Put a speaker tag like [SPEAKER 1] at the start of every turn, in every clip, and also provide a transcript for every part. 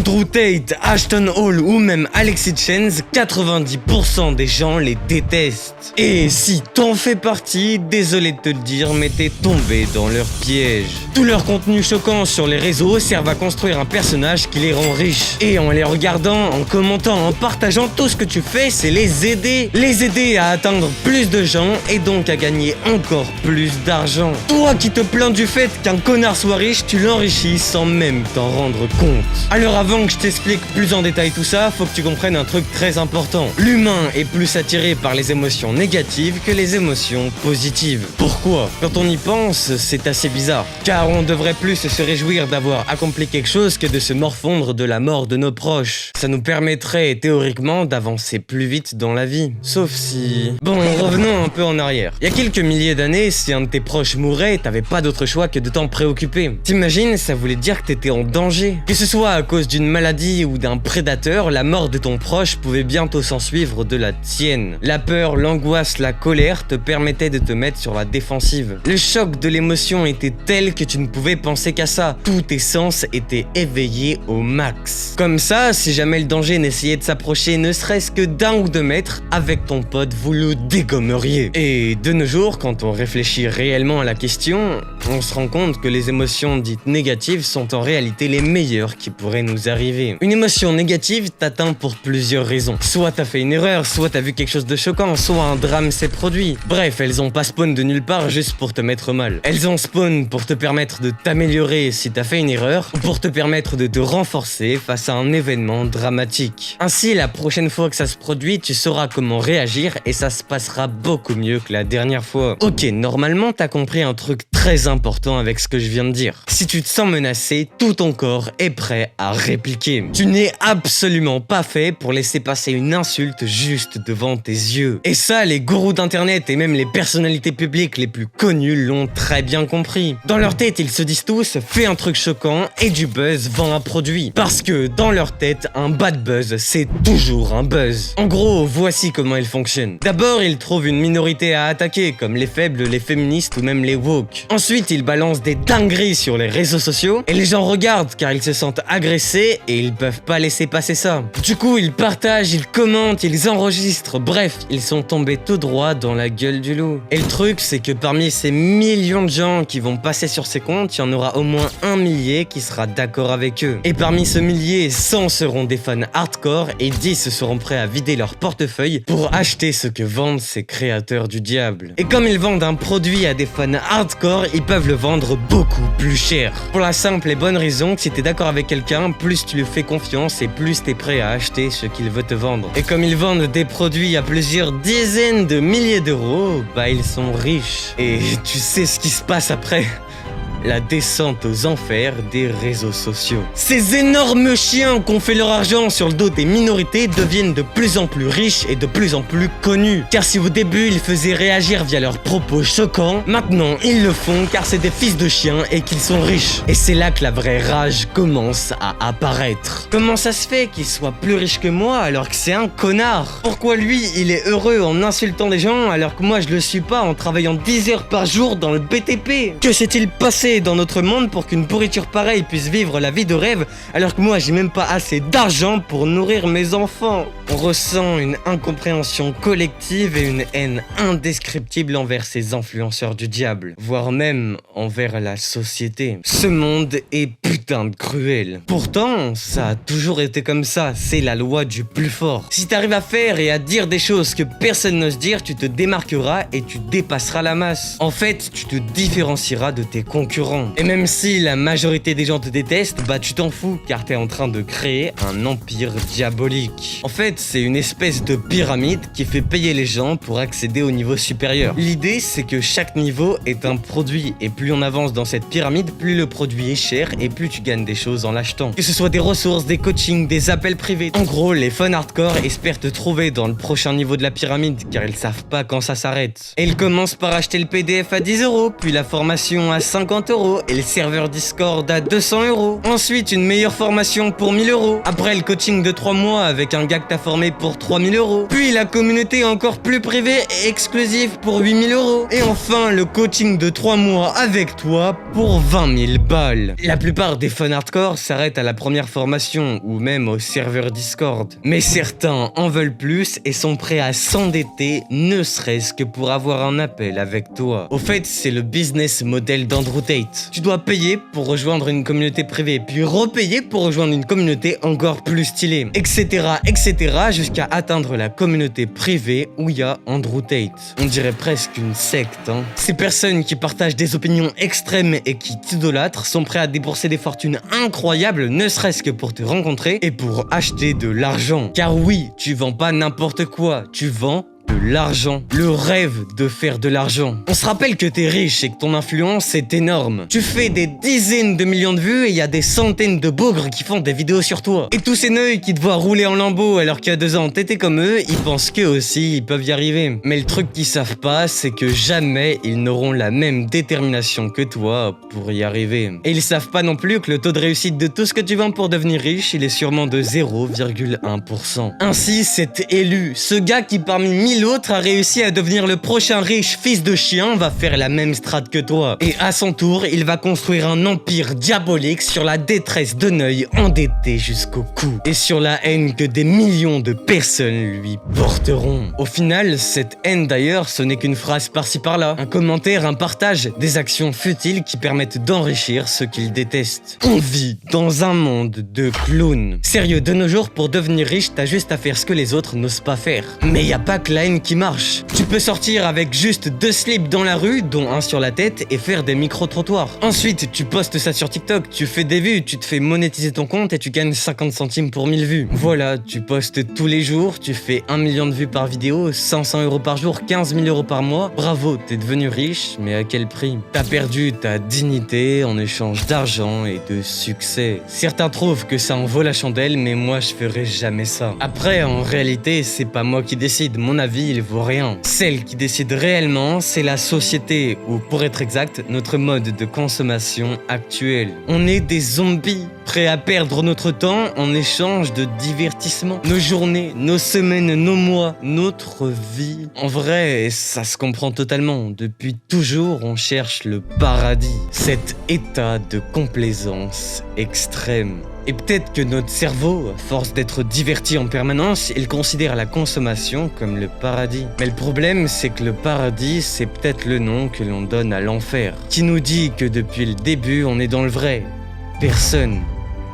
[SPEAKER 1] Andrew Tate, Ashton Hall ou même Alexis Chance, 90% des gens les détestent. Et si t'en fais partie, désolé de te le dire, mais t'es tombé dans leur piège. Tout leur contenu choquant sur les réseaux servent à construire un personnage qui les rend riches. Et en les regardant, en commentant, en partageant, tout ce que tu fais, c'est les aider. Les aider à atteindre plus de gens et donc à gagner encore plus d'argent. Toi qui te plains du fait qu'un connard soit riche, tu l'enrichis sans même t'en rendre compte. Alors avant que je t'explique plus en détail tout ça, faut que tu comprennes un truc très important. L'humain est plus attiré par les émotions négatives que les émotions positives. Pourquoi ? Quand on y pense, c'est assez bizarre. Car on devrait plus se réjouir d'avoir accompli quelque chose que de se morfondre de la mort de nos proches. Ça nous permettrait théoriquement d'avancer plus vite dans la vie. Sauf si... Bon, revenons un peu en arrière. Il y a quelques milliers d'années, si un de tes proches mourait, t'avais pas d'autre choix que de t'en préoccuper. T'imagines, ça voulait dire que t'étais en danger. Que ce soit à cause d'une maladie ou d'un prédateur, la mort de ton proche pouvait bientôt s'ensuivre de la tienne. La peur, l'angoisse, la colère te permettaient de te mettre sur la défensive. Le choc de l'émotion était tel que tu ne pouvais penser qu'à ça. Tous tes sens étaient éveillés au max. Comme ça, si jamais le danger n'essayait de s'approcher ne serait-ce que d'1 ou 2 mètres, avec ton pote, vous le dégommeriez. Et de nos jours, quand on réfléchit réellement à la question, on se rend compte que les émotions dites négatives sont en réalité les meilleures qui pourraient nous arriver. Une émotion négative t'atteint pour plusieurs raisons. Soit t'as fait une erreur, soit t'as vu quelque chose de choquant, soit un drame s'est produit. Bref, elles ont pas spawn de nulle part juste pour te mettre mal. Elles ont spawn pour te permettre de t'améliorer si t'as fait une erreur, ou pour te permettre de te renforcer face à un événement dramatique. Ainsi, la prochaine fois que ça se produit, tu sauras comment réagir et ça se passera beaucoup mieux que la dernière fois. Ok, normalement t'as compris un truc très important avec ce que je viens de dire. Si tu te sens menacé, tout ton corps est prêt à répliquer. Tu n'es absolument pas fait pour laisser passer une insulte juste devant tes yeux. Et ça, les gourous d'internet et même les personnalités publiques les plus connues l'ont très bien compris. Dans leur tête, ils se disent tous « fais un truc choquant et du buzz vend un produit ». Parce que dans leur tête, un bad buzz, c'est toujours un buzz. En gros, voici comment ils fonctionnent. D'abord, ils trouvent une minorité à attaquer, comme les faibles, les féministes ou même les woke. Ensuite, ils balancent des dingueries sur les réseaux sociaux et les gens regardent car ils se sentent agressés et ils peuvent pas laisser passer ça. Du coup, ils partagent, ils commentent, ils enregistrent, bref, ils sont tombés tout droit dans la gueule du loup. Et le truc, c'est que parmi ces millions de gens qui vont passer sur ces comptes, il y en aura au moins 1 millier qui sera d'accord avec eux. Et parmi ce millier, 100 seront des fans hardcore et 10 seront prêts à vider leur portefeuille pour acheter ce que vendent ces créateurs du diable. Et comme ils vendent un produit à des fans hardcore, ils peuvent le vendre beaucoup plus cher. Pour la simple et bonne raison que si t'es d'accord avec quelqu'un, plus tu lui fais confiance et plus t'es prêt à acheter ce qu'il veut te vendre. Et comme ils vendent des produits à plusieurs dizaines de milliers d'euros, bah ils sont riches. Et tu sais ce qui se passe après ? La descente aux enfers des réseaux sociaux. Ces énormes chiens qui ont fait leur argent sur le dos des minorités deviennent de plus en plus riches et de plus en plus connus. Car si au début ils faisaient réagir via leurs propos choquants, maintenant ils le font car c'est des fils de chiens et qu'ils sont riches. Et c'est là que la vraie rage commence à apparaître. Comment ça se fait qu'il soit plus riche que moi alors que c'est un connard ? Pourquoi lui il est heureux en insultant des gens alors que moi je le suis pas en travaillant 10 heures par jour dans le BTP ? Que s'est-il passé dans notre monde pour qu'une pourriture pareille puisse vivre la vie de rêve alors que moi j'ai même pas assez d'argent pour nourrir mes enfants? On ressent une incompréhension collective et une haine indescriptible envers ces influenceurs du diable, voire même envers la société. Ce monde est putain de cruel. Pourtant, ça a toujours été comme ça, c'est la loi du plus fort. Si t'arrives à faire et à dire des choses que personne n'ose dire, tu te démarqueras et tu dépasseras la masse. En fait, tu te différencieras de tes concurrents. Et même si la majorité des gens te détestent, bah tu t'en fous car t'es en train de créer un empire diabolique. En fait, c'est une espèce de pyramide qui fait payer les gens pour accéder au niveau supérieur. L'idée, c'est que chaque niveau est un produit et plus on avance dans cette pyramide, plus le produit est cher et plus tu gagnes des choses en l'achetant. Que ce soit des ressources, des coachings, des appels privés. En gros, les fans hardcore espèrent te trouver dans le prochain niveau de la pyramide car ils savent pas quand ça s'arrête. Et ils commencent par acheter le PDF à 10 €, puis la formation à 50 € et le serveur Discord à 200 €. Ensuite, une meilleure formation pour 1000 €. Après, le coaching de 3 mois avec un gars que t'as formé pour 3000 €. Puis la communauté encore plus privée et exclusive pour 8000 €. Et enfin, le coaching de 3 mois avec toi pour 20 000 balles. La plupart des fans hardcore s'arrêtent à la première formation ou même au serveur Discord. Mais certains en veulent plus et sont prêts à s'endetter, ne serait-ce que pour avoir un appel avec toi. Au fait, c'est le business model d'Andrew Tate. Tu dois payer pour rejoindre une communauté privée, puis repayer pour rejoindre une communauté encore plus stylée, etc., jusqu'à atteindre la communauté privée où il y a Andrew Tate. On dirait presque une secte, hein. Ces personnes qui partagent des opinions extrêmes et qui t'idolâtrent sont prêts à débourser des fortunes incroyables, ne serait-ce que pour te rencontrer et pour acheter de l'argent. Car oui, tu vends pas n'importe quoi, tu vends de l'argent. Le rêve de faire de l'argent. On se rappelle que t'es riche et que ton influence est énorme. Tu fais des dizaines de millions de vues et il y a des centaines de bougres qui font des vidéos sur toi. Et tous ces neuils qui te voient rouler en lambeaux alors qu'il y a 2 ans t'étais comme eux, ils pensent qu'eux aussi ils peuvent y arriver. Mais le truc qu'ils savent pas, c'est que jamais ils n'auront la même détermination que toi pour y arriver. Et ils savent pas non plus que le taux de réussite de tout ce que tu vends pour devenir riche, il est sûrement de 0,1%. Ainsi, cet élu, ce gars qui parmi 1000 autres a réussi à devenir le prochain riche fils de chien, va faire la même strate que toi. Et à son tour, il va construire un empire diabolique sur la détresse de Neuil endetté jusqu'au cou. Et sur la haine que des millions de personnes lui porteront. Au final, cette haine d'ailleurs, ce n'est qu'une phrase par-ci par-là. Un commentaire, un partage, des actions futiles qui permettent d'enrichir ceux qu'ils détestent. On vit dans un monde de clowns. Sérieux, de nos jours, pour devenir riche, t'as juste à faire ce que les autres n'osent pas faire. Mais y a pas que la haine qui marche. Tu peux sortir avec juste 2 slips dans la rue, dont un sur la tête, et faire des micro-trottoirs. Ensuite, tu postes ça sur TikTok, tu fais des vues, tu te fais monétiser ton compte et tu gagnes 50 centimes pour 1000 vues. Voilà, tu postes tous les jours, tu fais 1 million de vues par vidéo, 500 € par jour, 15 000 € par mois. Bravo, t'es devenu riche, mais à quel prix? T'as perdu ta dignité en échange d'argent et de succès. Certains trouvent que ça en vaut la chandelle, mais moi je ferai jamais ça. Après, en réalité, c'est pas moi qui décide, mon avis il vaut rien. Celle qui décide réellement, c'est la société, ou pour être exact, notre mode de consommation actuel. On est des zombies, prêts à perdre notre temps en échange de divertissement. Nos journées, nos semaines, nos mois, notre vie. En vrai, ça se comprend totalement. Depuis toujours, on cherche le paradis. Cet état de complaisance extrême. Et peut-être que notre cerveau, à force d'être diverti en permanence, il considère la consommation comme le paradis. Mais le problème, c'est que le paradis, c'est peut-être le nom que l'on donne à l'enfer. Qui nous dit que depuis le début, on est dans le vrai? Personne.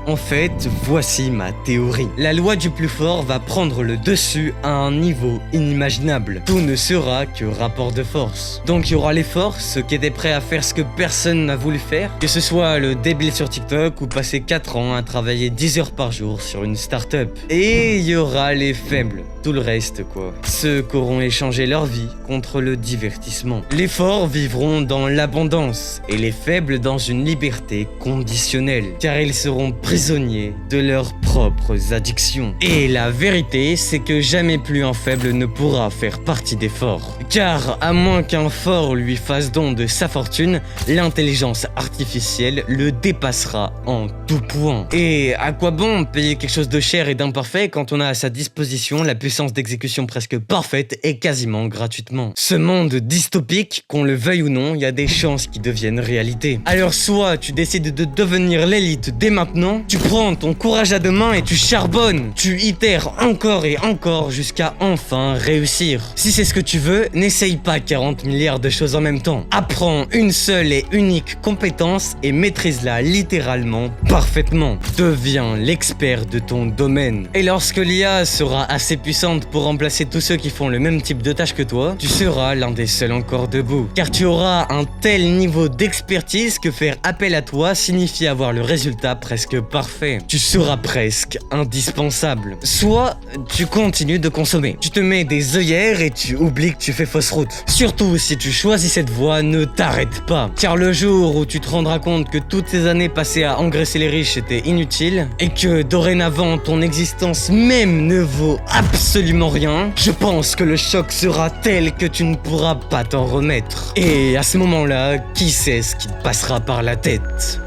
[SPEAKER 1] En fait, voici ma théorie. La loi du plus fort va prendre le dessus à un niveau inimaginable. Tout ne sera que rapport de force. Donc il y aura les forts, ceux qui étaient prêts à faire ce que personne n'a voulu faire, que ce soit le débile sur TikTok ou passer 4 ans à travailler 10 heures par jour sur une start-up. Et il y aura les faibles, tout le reste quoi. Ceux qui auront échangé leur vie contre le divertissement. Les forts vivront dans l'abondance et les faibles dans une liberté conditionnelle, car ils seront prisonniers de leurs propres addictions. Et la vérité, c'est que jamais plus un faible ne pourra faire partie des forts. Car à moins qu'un fort lui fasse don de sa fortune, l'intelligence artificielle le dépassera en tout point. Et à quoi bon payer quelque chose de cher et d'imparfait quand on a à sa disposition la puissance d'exécution presque parfaite et quasiment gratuitement? Ce monde dystopique, qu'on le veuille ou non, il y a des chances qu'il devienne réalité. Alors soit tu décides de devenir l'élite dès maintenant, tu prends ton courage à deux mains et tu charbonnes. Tu itères encore et encore jusqu'à enfin réussir. Si c'est ce que tu veux, n'essaye pas 40 milliards de choses en même temps. Apprends une seule et unique compétence et maîtrise-la littéralement parfaitement. Deviens l'expert de ton domaine. Et lorsque l'IA sera assez puissante pour remplacer tous ceux qui font le même type de tâches que toi, tu seras l'un des seuls encore debout. Car tu auras un tel niveau d'expertise que faire appel à toi signifie avoir le résultat presque parfait. Tu seras presque indispensable. Soit tu continues de consommer. Tu te mets des œillères et tu oublies que tu fais fausse route. Surtout si tu choisis cette voie, ne t'arrête pas. Car le jour où tu te rendras compte que toutes ces années passées à engraisser les riches étaient inutiles et que dorénavant ton existence même ne vaut absolument rien, je pense que le choc sera tel que tu ne pourras pas t'en remettre. Et à ce moment-là, qui sait ce qui te passera par la tête?